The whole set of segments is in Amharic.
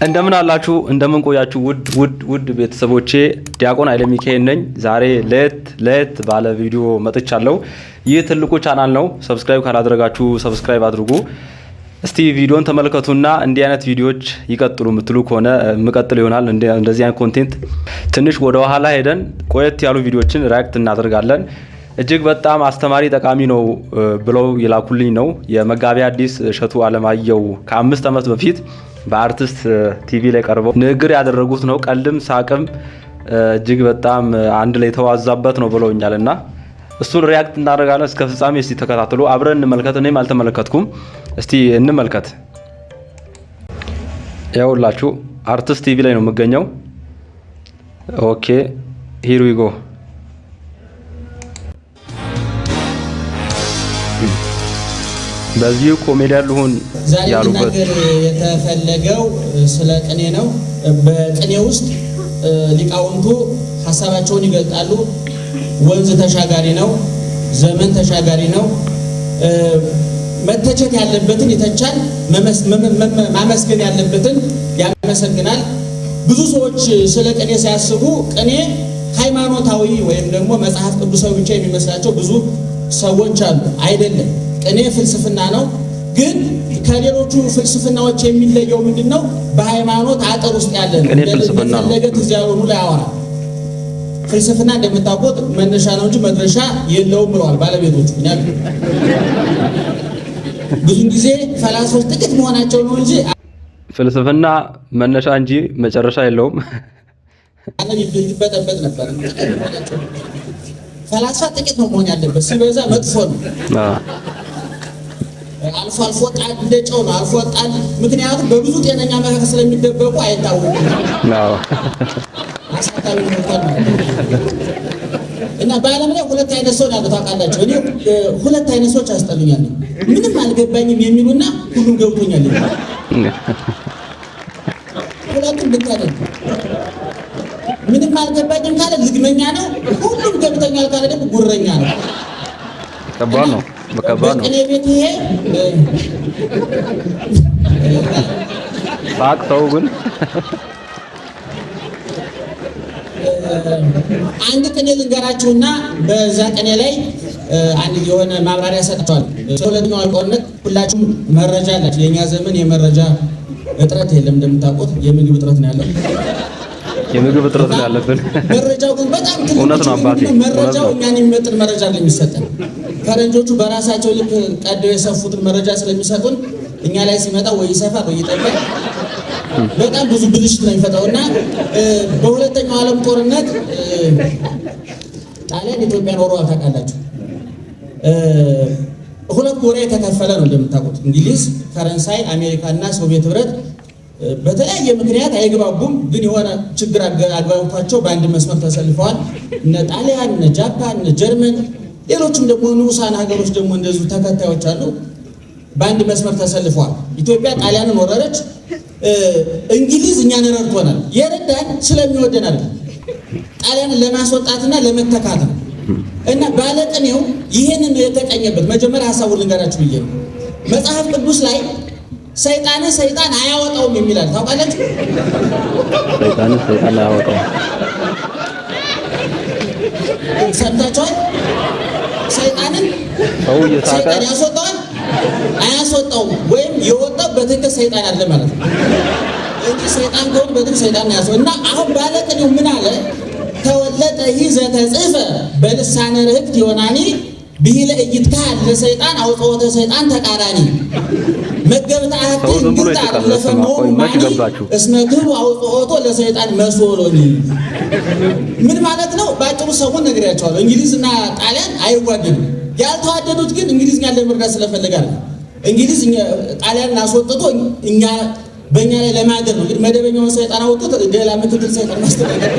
እንደምን አላችሁ እንደምን ቆያችሁ ውድ ቤተሰቦቼ ዲያቆን ኃይለ ሚካኤል ነኝ። ዛሬ ለየት ባለ ቪዲዮ መጥቻለሁ። ይህ ትልቁ ቻናል ነው። ሰብስክራይብ ካላደረጋችሁ ሰብስክራይብ አድርጉ። እስቲ ቪዲዮን ተመልከቱና እንዲህ አይነት ቪዲዮዎች ይቀጥሉ የምትሉ ከሆነ መቀጥል ይሆናል። እንደዚህ አይነት ኮንቴንት ትንሽ ወደ ኋላ ሄደን ቆየት ያሉ ቪዲዮዎችን ሪአክት እናደርጋለን። እጅግ በጣም አስተማሪ ጠቃሚ ነው ብለው ይላኩልኝ ነው የመጋቢ አዲስ እሸቱ አለማየሁ ከ5 ዓመት በፊት በአርቲስት ቲቪ ላይ ቀርበው ንግግር ያደረጉት ነው። ቀልድም ሳቅም እጅግ በጣም አንድ ላይ ተዋዛበት ነው ብለውኛልና እሱን ሪአክት እናደርጋለን። እስከ ፍጻሜ እስቲ ተከታተሉ፣ አብረን እንመልከት። እኔም አልተመለከትኩም፣ እስቲ እንመልከት። ያውላችሁ አርቲስት ቲቪ ላይ ነው የምገኘው። ኦኬ ሂር ዊ ጎ። በዚህ ኮሜዲያን ልሁን ያሉበት የተፈለገው ስለ ቅኔ ነው። በቅኔ ውስጥ ሊቃውንቱ ሐሳባቸውን ይገልጣሉ። ወንዝ ተሻጋሪ ነው፣ ዘመን ተሻጋሪ ነው። መተቸት ያለበትን ይተቻል፣ ማመስገን ያለበትን ያመሰግናል። ብዙ ሰዎች ስለ ቅኔ ሲያስቡ ቅኔ ሃይማኖታዊ ወይም ደግሞ መጽሐፍ ቅዱሳዊ ብቻ የሚመስላቸው ብዙ ሰዎች አሉ። አይደለም። ቅኔ ፍልስፍና ነው። ግን ከሌሎቹ ፍልስፍናዎች የሚለየው ምንድነው? በሃይማኖት አጥር ውስጥ ያለ ነው። እንደፈለገ ትዚያውኑ ላይ ያወራ። ፍልስፍና እንደምታውቁት መነሻ ነው እንጂ መድረሻ የለውም ብለዋል ባለቤቶቹ። ብዙ ጊዜ ፈላስፎች ጥቂት መሆናቸው ነው እንጂ ፍልስፍና መነሻ እንጂ መጨረሻ የለውም። ዓለም ይበጠበጥ ነበር። ፈላስፋ ጥቂት ነው መሆን ያለበት፣ ሲበዛ መጥፎ ነው። አልፎ አልፎ ጣል እንደጨው ነው። አልፎ ጣል ምክንያቱም በብዙ ጤነኛ መካከል ስለሚደበቁ አይታወቁም። አሳታሚ ነው። እና በዓለም ላይ ሁለት አይነት ሰው ነው ታውቃላችሁ። እኔ ሁለት አይነት ሰዎች አስጠሉኛል። ምንም አልገባኝም የሚሉና ሁሉም ገብቶኛል። ሁለቱም ልታደርግ ምንም አልገባኝም ካለ ልግመኛ ነው። ሁሉም ገብቶኛል ካለ ደግሞ ጉረኛ ነው። ከባድ ነው። በከባድ ነው። እኔ ቤት ይሄ ሳቅ ሰው ግን አንድ ቅኔ ልንገራችሁና በዛ ቅኔ ላይ አንድ የሆነ ማብራሪያ ሰጥቷል። ሁለተኛው ጦርነት ሁላችሁም መረጃ አላችሁ። የኛ ዘመን የመረጃ እጥረት የለም እንደምታውቁት፣ የምግብ እጥረት ነው ያለው። የምግብ እጥረት ነው ያለብን። መረጃው ግን በጣም ትልቅ እውነት ነው አባቴ። መረጃው እኛን የሚመጥን መረጃ እንደሚሰጠን ፈረንጆቹ በራሳቸው ልክ ቀደው የሰፉትን መረጃ ስለሚሰጡን እኛ ላይ ሲመጣ ወይ ይሰፋል ወይ ይጠባል። በጣም ብዙ ብልሽት ነው የሚፈጠውና በሁለተኛው ዓለም ጦርነት ጣሊያን ኢትዮጵያን ወረዋ ታውቃላችሁ። ሁለት ጎራ የተከፈለ ነው እንደምታውቁት። እንግሊዝ፣ ፈረንሳይ፣ አሜሪካና ሶቪየት ህብረት በተለያየ ምክንያት አይግባቡም። ግን የሆነ ችግር አግባብቷቸው በአንድ መስመር ተሰልፈዋል። እነ ጣሊያን፣ እነ ጃፓን፣ እነ ጀርመን፣ ሌሎችም ደግሞ ንዑሳን ሀገሮች ደግሞ እንደዚሁ ተከታዮች አሉ። በአንድ መስመር ተሰልፈዋል። ኢትዮጵያ ጣሊያንን ወረረች። እንግሊዝ እኛን ረድቶናል። የረዳን ስለሚወደን አይደል፣ ጣሊያንን ለማስወጣትና ለመተካት ነው። እና ባለቅኔው ይሄንን የተቀኘበት መጀመሪያ ሐሳቡን ልንገራችሁ ብዬ ነው። መጽሐፍ ቅዱስ ላይ ሰይጣን አያወጣውም የሚላል ታውቃላችሁ? ሰይጣን አያወጣውም። ሰምታችኋል? ሰይጣንን ሰይጣን ያስወጣዋል አያስወጣውም? ወይም የወጣው በትክክል ሰይጣን አለ ማለት ነው እንጂ ሰይጣን ከሆነ በትክክል ሰይጣን ያስወጣው። እና አሁን ባለቅኔው ምን አለ? ተወለጠ ይዘተ ጽፈ በልሳነ ርህብት ዮናኒ ብሂለ እይትካል ለሰይጣን አውጥወተ ሰይጣን ተቃራኒ መገብታ አጥን ግጣር ለፈሞ እስመክሩ አውጥወቶ ለሰይጣን መስሎኒ። ምን ማለት ነው? ባጭሩ ሰውን ነግሬያቸዋለሁ። እንግሊዝና ጣሊያን አይዋደዱም። ያልተዋደዱት ግን እንግሊዝኛን ለመርዳት ስለፈለጋል። እንግሊዝ ጣሊያንን አስወጥቶ እኛ በእኛ ላይ ለማደር ነው። እንግዲህ መደበኛውን ሰይጣን አውጥቶ ሌላ ምክትል ሰይጣን ማስተዳደር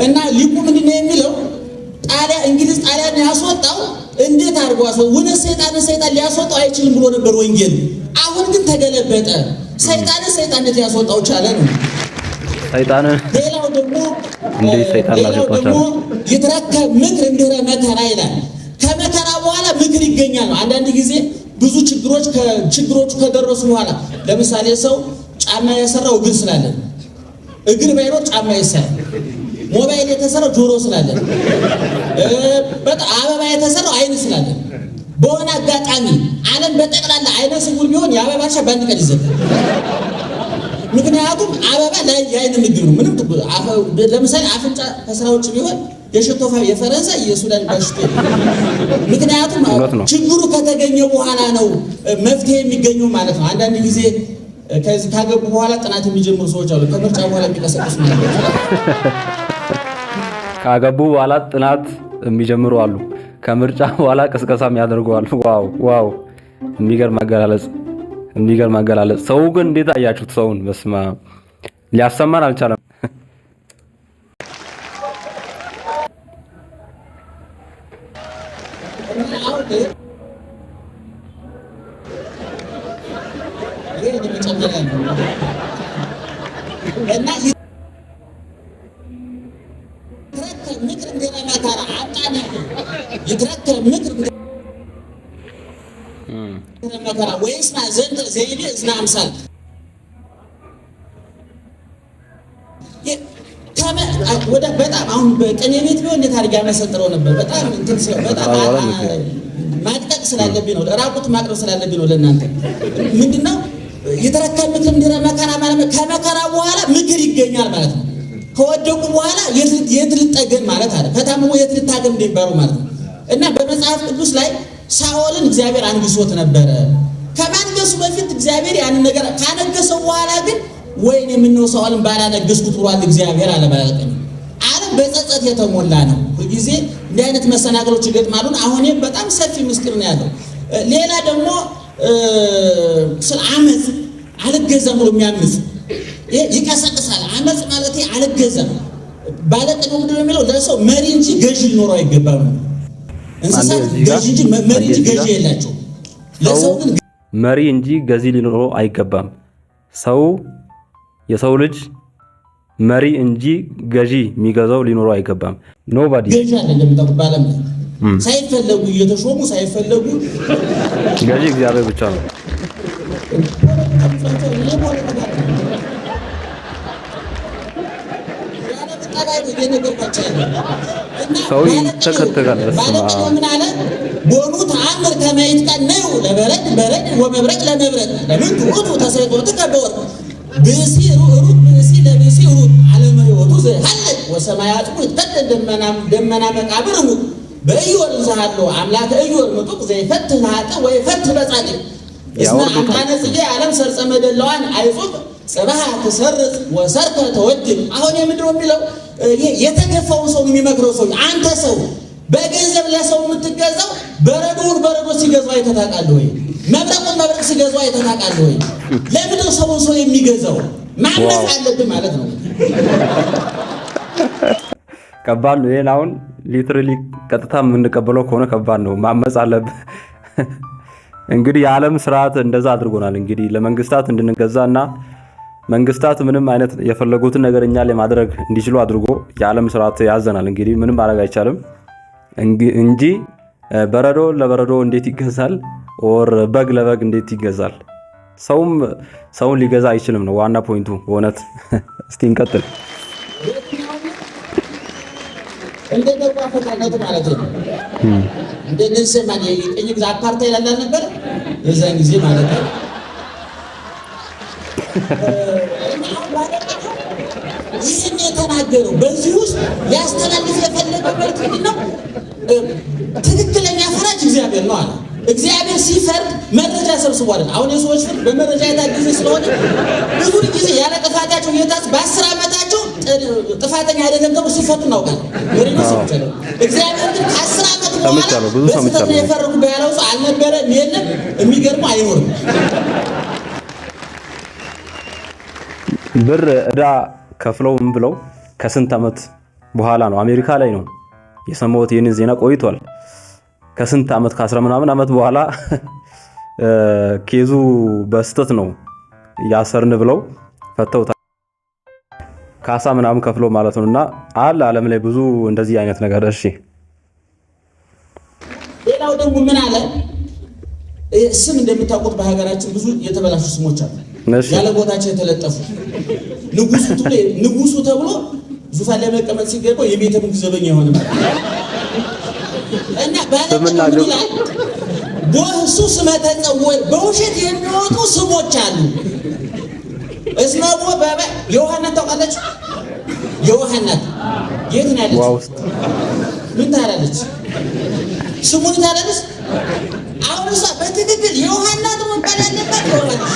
እና ሊቁ ምንድን ነው የሚለው? እንግሊዝ ጣሊያን ያስወጣው እንዴት አድርጎ አስወጣው? ወነስ ሰይጣን ሊያስወጣው አይችልም ብሎ ነበር ወንጌል። አሁን ግን ተገለበጠ። ሰይጣን ያስወጣው ቻለ ነው። ሰይጣን ሌላው ደግሞ ይትረከብ ምክር እንድህረ መከራ ይላል። ከመከራ በኋላ ምክር ይገኛል ነው። አንዳንድ ጊዜ ብዙ ችግሮቹ ከደረሱ በኋላ ለምሳሌ ሰው ጫማ የሰራው እግር ስላለ እግር ባይኖር ጫማ ይሰራል። ሞባይል የተሰራው ጆሮ ስላለ በጣም አበባ የተሰራው አይን ስላለ በሆነ አጋጣሚ ዓለም በጠቅላላ አይነ ስውር ቢሆን የአበባ እርሻ በአንድ ቀን ይዘጋል። ምክንያቱም አበባ ላይ የአይን ምግብ ነው። ምንም ለምሳሌ አፍንጫ ከስራ ውጭ ቢሆን የሽቶፋ የፈረንሳይ የሱዳን ባሽቶ ምክንያቱም ችግሩ ከተገኘ በኋላ ነው መፍትሄ የሚገኘው ማለት ነው። አንዳንድ ጊዜ ከዚህ ካገቡ በኋላ ጥናት የሚጀምሩ ሰዎች አሉ። ከምርጫ በኋላ የሚቀሰቅሱ ማለት ነው። ካገቡ በኋላ ጥናት የሚጀምሩ አሉ። ከምርጫ በኋላ ቅስቀሳ የሚያደርጉ አሉ። ዋው የሚገርም አገላለጽ። ሰው ግን እንዴት አያችሁት? ሰውን በስማ ሊያሰማን አልቻለም። በጣም አሁን በቀን ቤት ቢሆን እንዴት አድርጌ ያመሰጥረው ነበር። በጣም እንትን በጣም ማጥቀቅ ስላለብኝ ነው፣ ራቁት ማቅረብ ስላለብኝ ነው። ለእናንተ ምንድነው የተረከበ ምክር እንዲረ መከራ ማለት ከመከራ በኋላ ምክር ይገኛል ማለት ነው። ከወደቁ በኋላ የት ልጠገን ማለት አለ። ከታመሙ የት ልታገም እንደሚባሉ ማለት ነው። እና በመጽሐፍ ቅዱስ ላይ ሳኦልን እግዚአብሔር አንግሶት ነበረ። ከማንገሱ በፊት እግዚአብሔር ያንን ነገር ካነገሰው በኋላ ግን ወይኔ ምነው ሳኦልን ባላነገስኩት ብሏል እግዚአብሔር አለ ማለት ነው። ዓለም በጸጸት የተሞላ ነው። ሁልጊዜ እንዲህ አይነት መሰናክሎች ይገጥማሉ። አሁን በጣም ሰፊ ምስጢር ነው ያለው። ሌላ ደግሞ ስለ አመጽ አልገዛም ብሎ የሚያምጽ ይቀሰቅሳል። አመጽ ማለት አልገዛም ባለቅኔ ምንድን ነው የሚለው? ለሰው መሪ እንጂ ገዢ ሊኖረው አይገባም። እንስሳት ገዢ እንጂ መሪ እንጂ ገዢ የላቸው። ለሰው ግን መሪ እንጂ ገዢ ሊኖረው አይገባም። የሰው ልጅ መሪ እንጂ ገዢ የሚገዛው ሊኖረው አይገባም። ኖባዲ ገዢ አይደለም ተባለም። ሳይፈለጉ እየተሾሙ ሳይፈለጉ ገዢ እግዚአብሔር ብቻ ነው። ሰው ተከተጋለ ምን አለ ቦኑ ተአምር ከመይት ቀነው ለበረድ በረድ ወመብረቅ ለመብረቅ ለምን ትውጡ ተሰይጦት ከበወር ብሲ ሩሩ ብሲ ለብሲ ሩሩ ዓለም ህይወቱ ዘሐለቅ ወሰማያቱ ይተደደ ደመና መቃብር ሙት በእዮር ዘሃሎ አምላከ እዮር ምጡቅ ዘይፈትህ ሀጠ ወይፈትህ በጻድቅ እስና አምጣነ ጽጌ ዓለም ሰርጸ መደላዋን አይጹብ ጽባህ ተሰርጽ ወሰርከ ተወድም። አሁን የምድሮ የሚለው የተገፋውን ሰው የሚመክረው ሰው አንተ ሰው በገንዘብ ለሰው የምትገዛው በረዶውን በረዶ ሲገዛው አይተታቃለህ ወይ? መብረቁን መብረቅ ሲገዛው አይተታቃለህ ወይ? ለምድር ሰው የሚገዛው ማመጽ አለብህ ማለት ነው። ከባድ ነው። ይሄን አሁን ሊትራሊ ቀጥታ የምንቀበለው ከሆነ ከባድ ነው። ማመጽ አለብህ። እንግዲህ የዓለም ስርዓት እንደዛ አድርጎናል። እንግዲህ ለመንግስታት እንድንገዛና መንግስታት ምንም አይነት የፈለጉትን ነገር እኛ ላይ ማድረግ እንዲችሉ አድርጎ የዓለም ስርዓት ያዘናል። እንግዲህ ምንም ማድረግ አይቻልም እንጂ በረዶ ለበረዶ እንዴት ይገዛል? ኦር በግ ለበግ እንዴት ይገዛል? ሰውን ሊገዛ አይችልም ነው ዋና ፖይንቱ በእውነት። እስቲ እንቀጥል። እንደደባ ፈቃደቱ ማለት ነው። እንደነዚህ ማለት የቀኝ ግዛት አፓርታይድ ያለ ነበር የዛን ጊዜ ማለት ነው። ይህን የተናገረው በዚህ ውስጥ ሊያስተላልፍ የፈለገበት ምንድነው? ትክክለኛ ፈራጅ እግዚአብሔር ነው አለ። እግዚአብሔር ሲፈርድ መረጃ ሰብስቦ አይደል? አሁን የሰዎች ፍርድ በመረጃ የታገዘ ስለሆነ ብዙ ጊዜ ያለ ጥፋታቸው የታስ በ10 ዓመታቸው ጥፋተኛ አይደለም ተብሎ ሲፈቱ እናውቃለን። እግዚአብሔር ግን ከ10 ዓመት በኋላ በስተት የፈረዱ በያለው ሰው አልነበረም፣ የለም፣ የሚገርመው አይኖርም። ብር እዳ ከፍለው ብለው ከስንት ዓመት በኋላ ነው አሜሪካ ላይ ነው የሰማሁት። ይህንን ዜና ቆይቷል። ከስንት ዓመት ከ10 ምናምን ዓመት በኋላ ኬዙ በስተት ነው ያሰርን ብለው ፈተውታል። ካሳ ምናምን ከፍለው ማለት ነውና ዓለም ላይ ብዙ እንደዚህ አይነት ነገር። እሺ ሌላው ደግሞ ምን አለ? ስም እንደምታውቁት በሀገራችን ብዙ የተበላሹ ስሞች አሉ። ያለ ቦታቸው የተለጠፉ ንጉሱ ተብሎ ዙፋን ላይ መቀመጥ ሲገባው የቤተ መንግስት ዘበኛ ሆነ እና ባለቀኝ ላይ በሱ ስመ ተጸውዕ በውሸት የሚወጡ ስሞች አሉ። እስማቦ ባባ ዮሐና ታውቃለች? ዮሐና የት ነው ያለች? ምን ታላለች? ስሙን ታላለች? አሁን እሷ በትክክል ዮሐና መባል ያለባት ዮሐንስ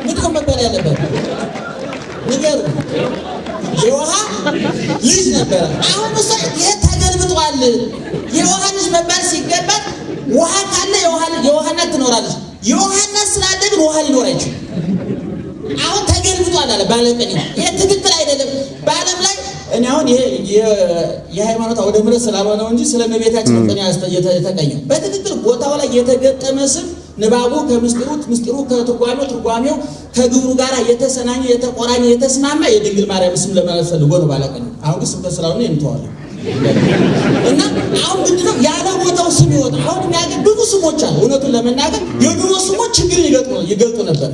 ምንድነው መባል ያለበት? ንገሩ። የውሃ ልጅ ነበረ። አሁን እሷ ተገልብጧል። የዮሐንስ መባል ሲገባት ውሃ ካለ የዮሐና ትኖራለች። ዮሐና ስላለ ግን ውሃ ሊኖር አይችልም። አሁን ተገልብጧል አለ ባለቀኝ። ይሄ ትክክል አይደለም። በዓለም ላይ እኔ አሁን የሃይማኖት አውደ ምሕረት ስላልሆነው እንጂ ስለመቤታችን የተቀኘው በትክክል ቦታው ላይ የተገጠመ ስም ንባቡ ከምስጢሩ ከትርጓሜው ከግብሩ ጋር የተሰናኘ የተቆራኘ የተስማማ የድንግል ማርያም ስም ለማለት ፈልጎ ነው ባለቀኝ። አሁን ግን ስብከት ስላልሆነ የምትዋለ እና አሁን ምንድነው ያለ ቦታው ስም ይወጣ። አሁን የሚያገኝ ብዙ ስሞች አሉ። እውነቱን ለመናገር የድሮ ስሞች ችግርን ይገልጡ ነበር።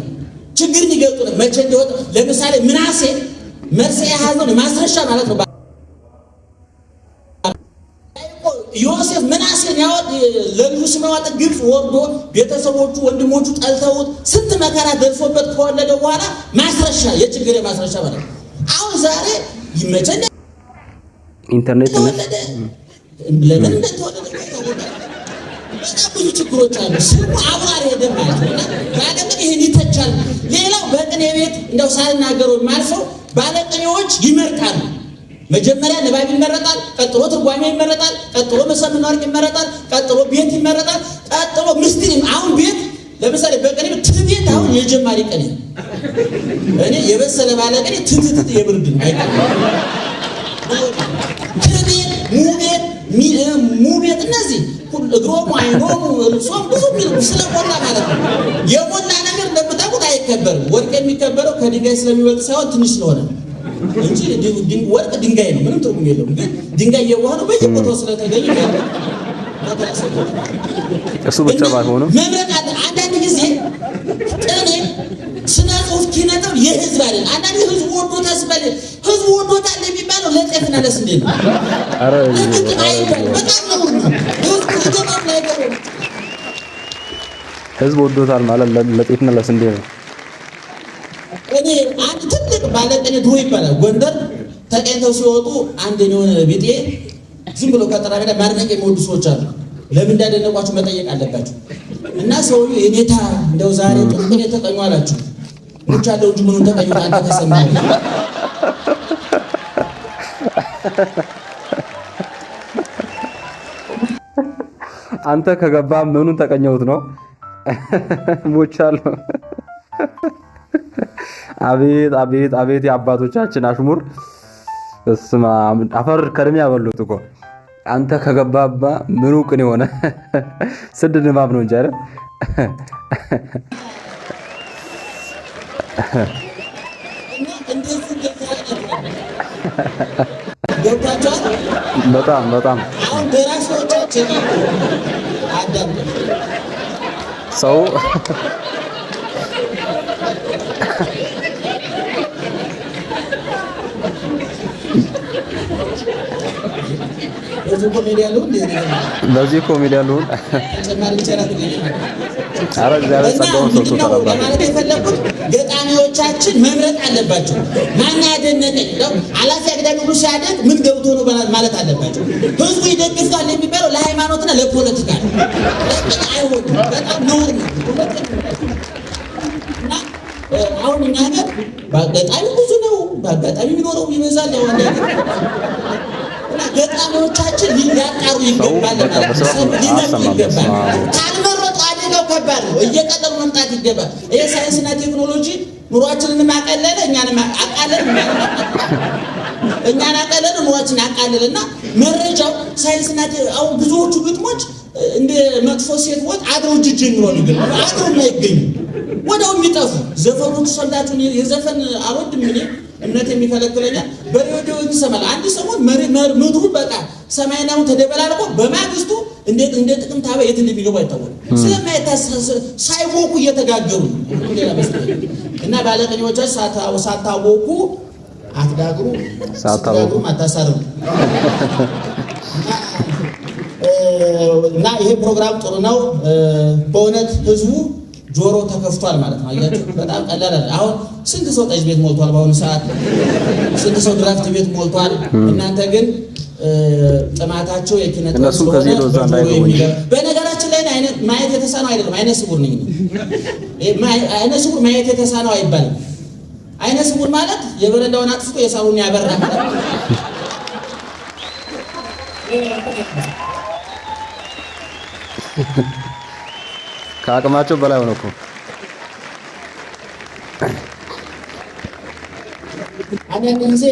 መቼ እንደወጣ ለምሳሌ ምናሴ መርሴ ያዘው ማስረሻ ማለት ነው። ዮሴፍ ምናሴን ያወጥ ለልጁ ስም ያወጣ ግብጽ ወርዶ ቤተሰቦቹ ወንድሞቹ ጠልተውት ስንት መከራ ደርሶበት ከወለደ በኋላ ማስረሻ የችግር ማስረሻ ማለት ነው። አሁን ዛሬ ይመቸኝ ኢንተርኔት ለምን እንደተወለደ በጣም ብዙ ችግሮች አሉ። ስሙ አብራር ሄደ ማለት ነው። ባለቅኔ ይሄን ይተቻል። ሌላው በቅኔ ቤት እንደው ሳልናገረው የማልፈው ባለቅኔዎች ይመርጣሉ። መጀመሪያ ንባብ ይመረጣል፣ ቀጥሎ ትርጓሜ ይመረጣል፣ ቀጥሎ መሰምና ወርቅ ይመረጣል፣ ቀጥሎ ቤት ይመረጣል፣ ቀጥሎ ምስጢር። አሁን ቤት ለምሳሌ በቅኔ ትቤት አሁን የጀማሪ ቅኔ እኔ የበሰለ ባለቅኔ ትትት የብርድ አይቀርም። ትቤት ሙቤት እነዚህ እግሮሙ አይኖሙ ልብሶም ብዙ ስለሞላ ማለት ነው። የሞላ ነገር እንደምታውቁት አይከበርም። ወርቅ የሚከበረው ከድንጋይ ስለሚበልጥ ሳይሆን ትንሽ ስለሆነ እንጂ ወርቅ ድንጋይ ነው፣ ምንም ትርጉም የለውም። ግን ድንጋይ የዋህ ነው በየቦታው ስለተገኘ እሱ ብቻ ባይሆንም መምረጥ አለ። አንዳንድ ጊዜ ቅኔ ስነ ጽሑፍ ኪነ ጥበብ የህዝብ አይደል። አንዳንድ ህዝብ ወዶታል ሲባል ህዝብ ወዶታል የሚባለው ለጤፍና ለስንዴ ነው። አረ ህዝብ ወዶታል ማለት ለጤፍና ለስንዴ ነው። እኔ አንድ ትልቅ ባለቅኔ ድሮ ይባላል ጎንደር ተቀኝተው ሲወጡ አንደኛውን ቢጤ ዝም ብሎ ከተራበዳ ማድነቅ የሚወዱ ሰዎች አሉ። ለምን እንዳደነቋችሁ መጠየቅ አለባችሁ። እና ሰውዬው የኔታ እንደው ዛሬ ጥቅም የተቀኙ አላችሁ ብቻ እንደው እንጂ ምኑን ተቀኙ አንተ ተሰማኝ። አንተ ከገባ ምኑን ተቀኘሁት ነው ሞቻለሁ። አቤት አቤት አቤት የአባቶቻችን አሽሙር እስማ አፈር ከርም ያበሉት እኮ አንተ ከገባባ ምኑ ቅን የሆነ ስድ ንባብ ነው እንጂ አይደል? በጣም በጣም ሰው በዚህ ኮሜዲያ ልሁን አረ እግዚአብሔር ጸጋውን ሰጥቶ ተረባ ማለት የፈለኩት ገጣሚዎቻችን መምረጥ አለባቸው። ማን ያደነቀኝ ነው አላፊ አግዳሚ ሁሉ ሲያደንቅ ምን ገብቶ ነው ማለት አለባቸው። ህዝቡ ይደግፋል የሚባለው ለሃይማኖትና ለፖለቲካ ነው። አይሆንም፣ በጣም ነውር ነው። አሁን እኛ ሀገር በአጋጣሚ ብዙ ነው፣ በአጋጣሚ የሚኖረው ይበዛል። ገጣሚዎቻችን ሊያጣሩ ይገባል ማለት ነው። ካልመረጡ አደጋው ከባድ ነው። እየቀጠሉ መምጣት ይገባል። ይሄ ሳይንስና ቴክኖሎጂ ኑሯችንን ማቀለለ እኛን አቀለለ ኑሯችንን አቃለለና መረጃው ሳይንስና አሁን ብዙዎቹ ግጥሞች እንደ መጥፎ ሴት ወጥ አድረው ጅጅ የሚሆኑ ግን አድረው የማይገኙ ወደው የሚጠፉ ዘፈኖች ሰምታችሁን? የዘፈን አልወድም እኔ እምነት የሚከለክለኛል። በሬዲዮ ይሰማል። አንድ ሰሞን ምድሩ በቃ ሰማይና ምድር ተደበላልቆ በማግስቱ እንዴት እንደ ጥቅምት አበባ የት እንደሚገቡ አይታወቅም። ስለማይታሰስ ሳይቦኩ እየተጋገሩ እና ባለቅኔዎች ሳታቦኩ አትጋግሩ ሳታቦኩ አታሳርሩ። እና ይሄ ፕሮግራም ጥሩ ነው በእውነት ህዝቡ ጆሮ ተከፍቷል ማለት ነው። አያችሁ በጣም ቀላል አይደል። አሁን ስንት ሰው ጠጅ ቤት ሞልቷል በአሁኑ ሰዓት፣ ስንት ሰው ድራፍት ቤት ሞልቷል። እናንተ ግን ጥማታቸው የኪነ ጥበብ ስለሆነ በነገራችን ላይ ማየት የተሳነው አይደለም። አይነ ስውር ነኝ። አይነ ስውር ማየት የተሳነው አይባልም። አይነ ስውር ማለት የበረንዳውን አጥፍቶ የሳሩን ያበራ ማለት ነው። ከአቅማቸው በላይ ሆነ እኮ። አንዳንድ ጊዜ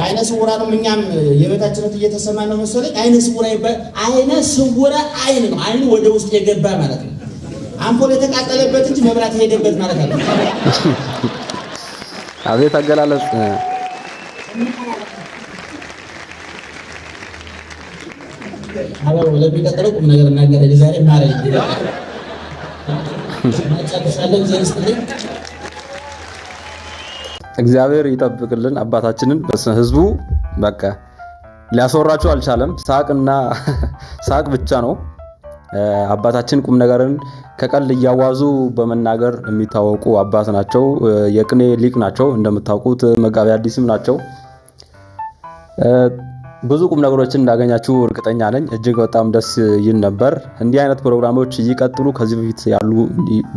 አይነ ስውራ ነው እኛም የቤታችንን እየተሰማ ነው መሰለኝ። አይነ ስውራ ይባል አይነ ስውራ አይን ነው። አይኑ ወደ ውስጥ የገባ ማለት ነው። አምፖል የተቃጠለበት እንጂ መብራት የሄደበት ማለት ነው። አቤት አገላለጽ። አባው ለሚቀጥለው ቁም ነገር እናገራለን። ዛሬ ማረኝ እግዚአብሔር ይጠብቅልን አባታችንን። ህዝቡ በቃ ሊያስወራቸው አልቻለም። ሳቅና ሳቅ ብቻ ነው። አባታችን ቁም ነገርን ከቀልድ እያዋዙ በመናገር የሚታወቁ አባት ናቸው። የቅኔ ሊቅ ናቸው። እንደምታውቁት መጋቢ አዲስም ናቸው። ብዙ ቁም ነገሮችን እንዳገኛችሁ እርግጠኛ ነኝ። እጅግ በጣም ደስ ይል ነበር። እንዲህ አይነት ፕሮግራሞች ይቀጥሉ። ከዚህ በፊት ያሉ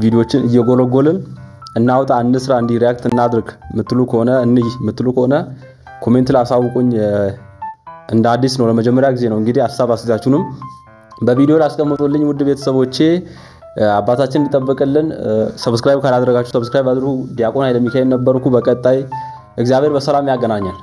ቪዲዮዎችን እየጎለጎልን እናውጣ፣ እንስራ፣ እንዲ ሪያክት እናድርግ ምትሉ ከሆነ ምትሉ ከሆነ ኮሜንት ላይ አሳውቁኝ። እንደ አዲስ ነው፣ ለመጀመሪያ ጊዜ ነው። እንግዲህ ሐሳብ አስተያየታችሁንም በቪዲዮ ላይ አስቀምጡልኝ። ውድ ቤተሰቦቼ አባታችን እንዲጠብቅልን ሰብስክራይብ ካላደረጋችሁ ሰብስክራይብ አድርጉ። ዲያቆን ኃይለ ሚካኤል ነበርኩ። በቀጣይ እግዚአብሔር በሰላም ያገናኛል።